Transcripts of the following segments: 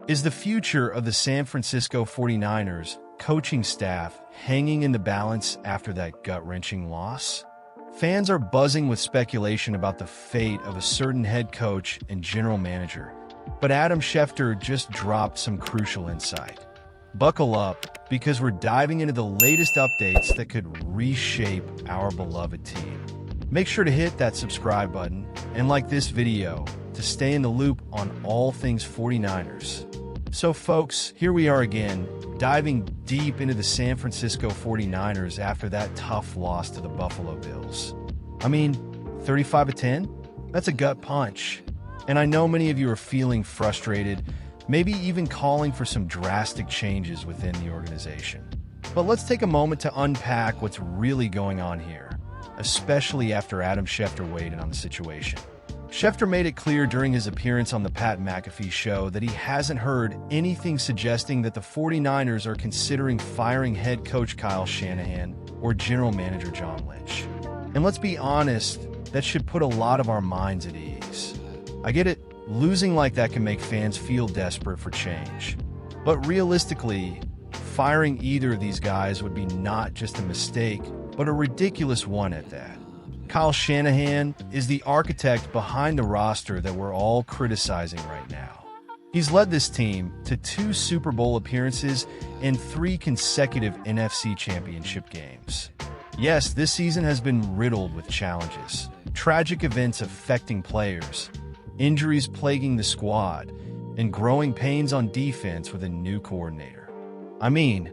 Is the future of the San Francisco 49ers coaching staff hanging in the balance after that gut-wrenching loss? Fans are buzzing with speculation about the fate of a certain head coach and general manager, but Adam Schefter just dropped some crucial insight. Buckle up, because we're diving into the latest updates that could reshape our beloved team. Make sure to hit that subscribe button and like this video to stay in the loop on all things 49ers. So folks, here we are again, diving deep into the San Francisco 49ers after that tough loss to the Buffalo Bills. I mean, 35-10? That's a gut punch. And I know many of you are feeling frustrated, maybe even calling for some drastic changes within the organization. But let's take a moment to unpack what's really going on here, especially after Adam Schefter weighed in on the situation. Schefter made it clear during his appearance on the Pat McAfee show that he hasn't heard anything suggesting that the 49ers are considering firing head coach Kyle Shanahan or general manager John Lynch. And let's be honest, that should put a lot of our minds at ease. I get it, losing like that can make fans feel desperate for change. But realistically, firing either of these guys would be not just a mistake, but a ridiculous one at that. Kyle Shanahan is the architect behind the roster that we're all criticizing right now. He's led this team to 2 Super Bowl appearances and 3 consecutive NFC Championship games. Yes, this season has been riddled with challenges, tragic events affecting players, injuries plaguing the squad, and growing pains on defense with a new coordinator. I mean,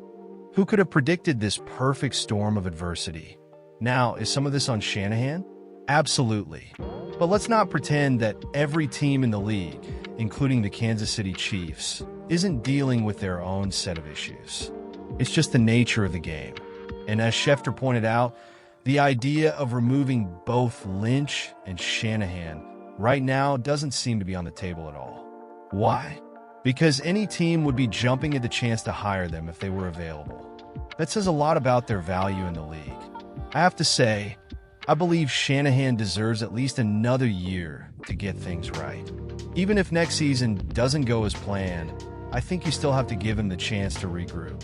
who could have predicted this perfect storm of adversity? Now, is some of this on Shanahan? Absolutely. But let's not pretend that every team in the league, including the Kansas City Chiefs, isn't dealing with their own set of issues. It's just the nature of the game. And as Schefter pointed out, the idea of removing both Lynch and Shanahan right now doesn't seem to be on the table at all. Why? Because any team would be jumping at the chance to hire them if they were available. That says a lot about their value in the league. I have to say, I believe Shanahan deserves at least another year to get things right. Even if next season doesn't go as planned, I think you still have to give him the chance to regroup.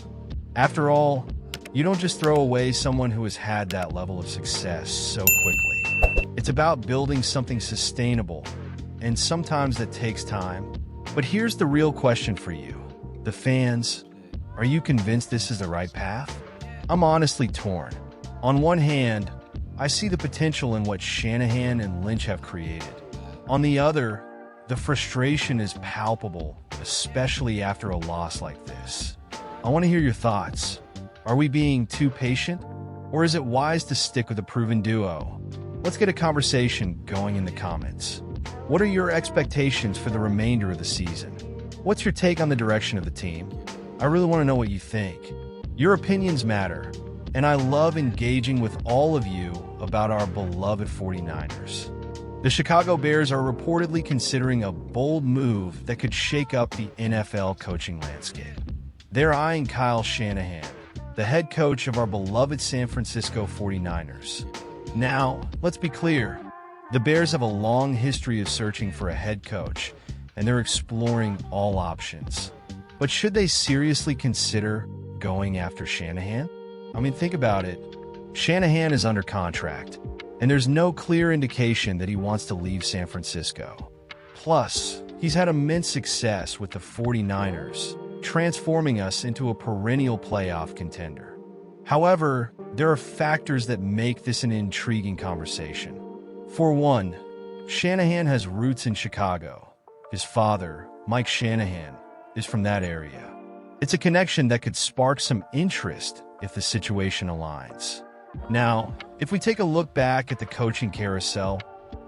After all, you don't just throw away someone who has had that level of success so quickly. It's about building something sustainable, and sometimes that takes time. But here's the real question for you, the fans. Are you convinced this is the right path? I'm honestly torn. On one hand, I see the potential in what Shanahan and Lynch have created. On the other, the frustration is palpable, especially after a loss like this. I want to hear your thoughts. Are we being too patient? Or is it wise to stick with a proven duo? Let's get a conversation going in the comments. What are your expectations for the remainder of the season? What's your take on the direction of the team? I really want to know what you think. Your opinions matter, and I love engaging with all of you about our beloved 49ers. The Chicago Bears are reportedly considering a bold move that could shake up the NFL coaching landscape. They're eyeing Kyle Shanahan, the head coach of our beloved San Francisco 49ers. Now, let's be clear. The Bears have a long history of searching for a head coach, and they're exploring all options. But should they seriously consider going after Shanahan? I mean, think about it. Shanahan is under contract, and there's no clear indication that he wants to leave San Francisco. Plus, he's had immense success with the 49ers, transforming us into a perennial playoff contender. However, there are factors that make this an intriguing conversation. For one, Shanahan has roots in Chicago. His father, Mike Shanahan, is from that area. It's a connection that could spark some interest if the situation aligns. Now, if we take a look back at the coaching carousel,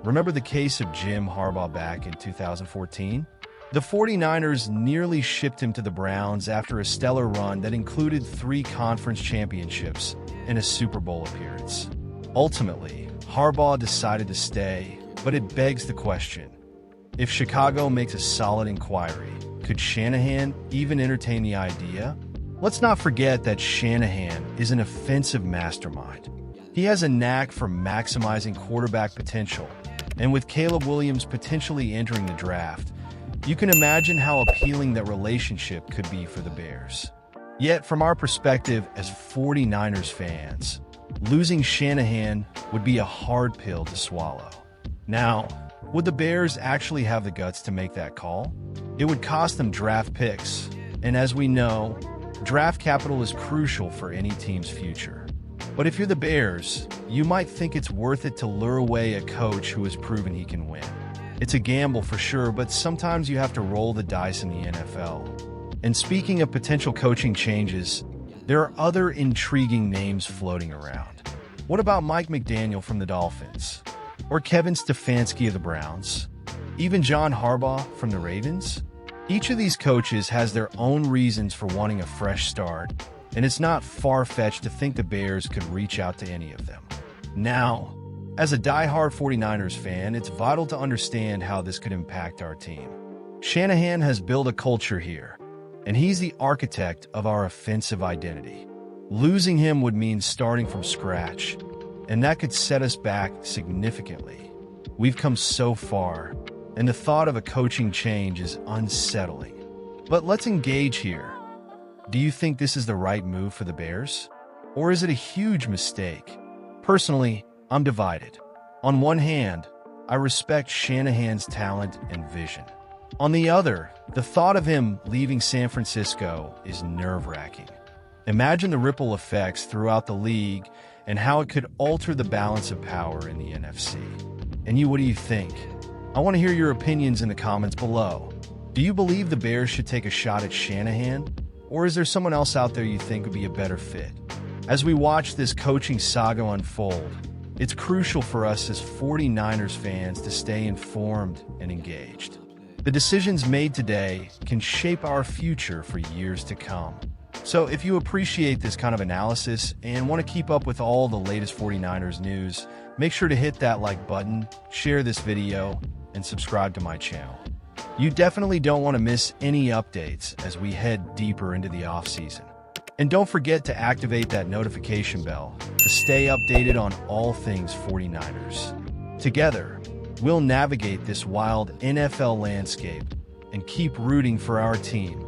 remember the case of Jim Harbaugh back in 2014? The 49ers nearly shipped him to the Browns after a stellar run that included 3 conference championships and a Super Bowl appearance. Ultimately, Harbaugh decided to stay, but it begs the question, if Chicago makes a solid inquiry, could Shanahan even entertain the idea? Let's not forget that Shanahan is an offensive mastermind. He has a knack for maximizing quarterback potential, and with Caleb Williams potentially entering the draft, You can imagine how appealing that relationship could be for the Bears. Yet, from our perspective as 49ers fans, losing Shanahan would be a hard pill to swallow. Now, would the Bears actually have the guts to make that call? It would cost them draft picks, and as we know, draft capital is crucial for any team's future. But if you're the Bears, you might think it's worth it to lure away a coach who has proven he can win. It's a gamble for sure, but sometimes you have to roll the dice in the NFL. And speaking of potential coaching changes, there are other intriguing names floating around. What about Mike McDaniel from the Dolphins? Or Kevin Stefanski of the Browns? Even John Harbaugh from the Ravens? Each of these coaches has their own reasons for wanting a fresh start, and it's not far-fetched to think the Bears could reach out to any of them. Now, as a die-hard 49ers fan, it's vital to understand how this could impact our team. Shanahan has built a culture here, and he's the architect of our offensive identity. Losing him would mean starting from scratch, and that could set us back significantly. We've come so far, and the thought of a coaching change is unsettling. But let's engage here. Do you think this is the right move for the Bears? Or is it a huge mistake? Personally, I'm divided. On one hand, I respect Shanahan's talent and vision. On the other, the thought of him leaving San Francisco is nerve-wracking. Imagine the ripple effects throughout the league and how it could alter the balance of power in the NFC. And you, what do you think? I want to hear your opinions in the comments below. Do you believe the Bears should take a shot at Shanahan? Or is there someone else out there you think would be a better fit? As we watch this coaching saga unfold, it's crucial for us as 49ers fans to stay informed and engaged. The decisions made today can shape our future for years to come. So if you appreciate this kind of analysis and want to keep up with all the latest 49ers news, make sure to hit that like button, share this video, and subscribe to my channel. You definitely don't want to miss any updates as we head deeper into the offseason. And don't forget to activate that notification bell to stay updated on all things 49ers. Together, we'll navigate this wild NFL landscape and keep rooting for our team.